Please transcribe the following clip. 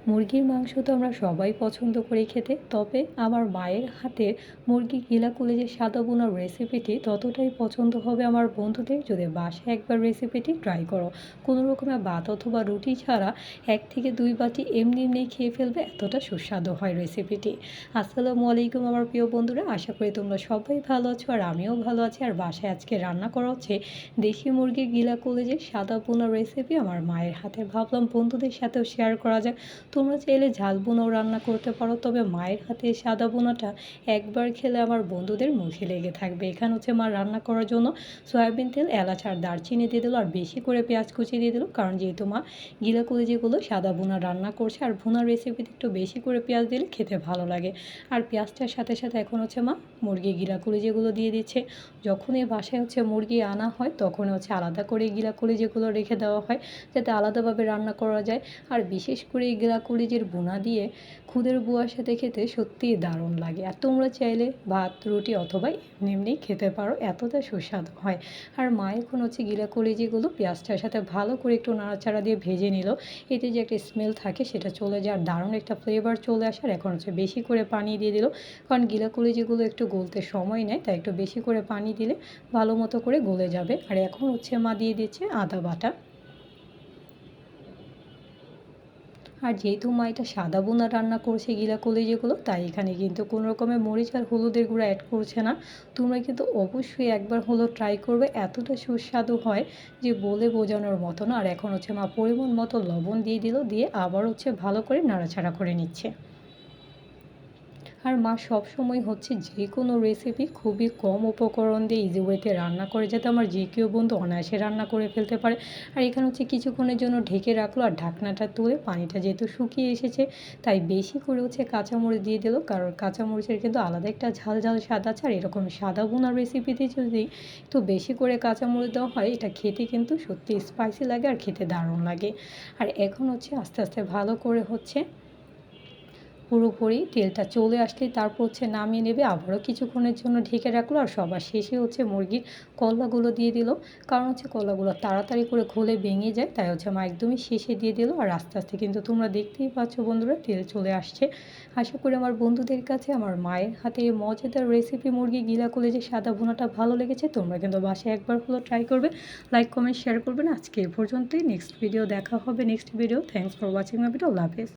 মুরগির মাংস তো আমরা সবাই পছন্দ করি খেতে, তবে আমার মায়ের হাতের মুরগি গিলা কলিজের সাদা বোনার রেসিপিটি ততটাই পছন্দ হবে আমার বন্ধুদের যদি বাসায় একবার রেসিপিটি ট্রাই করো। কোনো রকমের ভাত অথবা রুটি ছাড়া 1 থেকে 2 বাটি এমনি এমনি খেয়ে ফেলবে, এতটা সুস্বাদু হয় রেসিপিটি। আসসালামু আলাইকুম আমার প্রিয় বন্ধুরা, আশা করি তোমরা সবাই ভালো আছো আর আমিও ভালো আছি। আর বাসায় আজকে রান্না করা হচ্ছে দেশি মুরগির গিলা কলিজের সাদা বোনার রেসিপি আমার মায়ের হাতে। ভাবলাম বন্ধুদের সাথেও শেয়ার করা যায়। তোমরা চাইলে ঝাল বোনাও রান্না করতে পারো, তবে মায়ের হাতে সাদা বোনাটা একবার খেলে আমার বন্ধুদের মুখে লেগে থাকবে। এখানে হচ্ছে মা রান্না করার জন্য সয়াবিন তেল, এলাচ আর দারচিনি দিয়ে দিল আর বেশি করে পেঁয়াজ কুচি দিয়ে দিল, কারণ যেহেতু মা গিলা কলিজিগুলো সাদা বোনা রান্না করছে আর ভুনার রেসিপিতে একটু বেশি করে পেঁয়াজ দিলে খেতে ভালো লাগে। আর পেঁয়াজটার সাথে সাথে এখন হচ্ছে মা মুরগি গিলা কলিজিগুলো দিয়ে দিচ্ছে। যখন এই বাসায় হচ্ছে মুরগি আনা হয় তখন হচ্ছে আলাদা করে গিলা কলিজিগুলো রেখে দেওয়া হয় যাতে আলাদাভাবে রান্না করা যায়। আর বিশেষ করে এই গিলা কলিজের বোনা দিয়ে খুদের বুয়ার সাথে খেতে সত্যিই দারুণ লাগে। আর তোমরা চাইলে ভাত রুটি অথবা এমনি খেতে পারো, এতটা সুস্বাদু হয়। আর মা এখন হচ্ছে গিলা কলিজিগুলো পেঁয়াজটার সাথে ভালো করে একটু নাড়াচাড়া দিয়ে ভেজে নিল। এতে যে একটা স্মেল থাকে সেটা চলে যায় আর দারুণ একটা ফ্লেভার চলে আসার এখন হচ্ছে বেশি করে পানি দিয়ে দিল, কারণ গিলা কলিজিগুলো একটু গলতে সময় নেয়, তাই একটু বেশি করে পানি দিলে ভালো মতো করে গলে যাবে। আর এখন হচ্ছে মা দিয়ে দিচ্ছে আদা বাটা। আর যেহেতু মা এটা সাদা বোনা রান্না করছে গিলা কলিজিগুলো, তাই এখানে কিন্তু কোনো রকমের মরিচ আর হলুদের গুঁড়া অ্যাড করছে না। তোমরা কিন্তু অবশ্যই একবার হলো ট্রাই করবে, এতটা সুস্বাদু হয় যে বলে বোঝানোর মতো না। আর এখন হচ্ছে মা পরিমাণ মতো লবণ দিয়ে দিল, দিয়ে আবার হচ্ছে ভালো করে নাড়াচাড়া করে নিচ্ছে। আর মা সবসময় হচ্ছে যে কোনো রেসিপি খুবই কম উপকরণ দিয়ে ইজি ওয়েতে রান্না করে, যাতে আমার যে কেউ বন্ধু অনায়াসে রান্না করে ফেলতে পারে। আর এখানে হচ্ছে কিছুক্ষণের জন্য ঢেকে রাখলো আর ঢাকনাটা তুলে পানিটা যেহেতু শুকিয়ে এসেছে তাই বেশি করে হচ্ছে কাঁচামরিচ দিয়ে দিল, কারণ কাঁচামরিচের কিন্তু আলাদা একটা ঝাল ঝাল স্বাদ আছে। আর এরকম সাদা ভুনার রেসিপিতে যদি একটু বেশি করে কাঁচামরিচ দেওয়া হয় এটা খেতে কিন্তু সত্যি স্পাইসি লাগে আর খেতে দারুণ লাগে। আর এখন হচ্ছে আস্তে আস্তে ভালো করে হচ্ছে পুরোপুরি তেলটা চলে আসলে তারপর হচ্ছে নামিয়ে নেবে, আবারও কিছুক্ষণের জন্য ঢেকে রাখলো আর সবার শেষে হচ্ছে মুরগির কলাগুলো দিয়ে দিল, কারণ হচ্ছে কলাগুলো তাড়াতাড়ি করে খোলে ভেঙে যায়, তাই হচ্ছে মা একদমই শেষে দিয়ে দিল। আর আস্তে আস্তে কিন্তু তোমরা দেখতেই পাচ্ছ বন্ধুরা তেল চলে আসছে। আশা করি আমার বন্ধুদের কাছে আমার মায়ের হাতে এই মজাদার রেসিপি মুরগি গিলা কলিজের সাদা ভুনাটা ভালো লেগেছে। তোমরা কিন্তু বাসায় একবার হলো ট্রাই করবে, লাইক কমেন্ট শেয়ার করবেন। আজকে এ পর্যন্তই, নেক্সট ভিডিও দেখা হবে next video. Thanks for watching my video. Allah হাফেজ।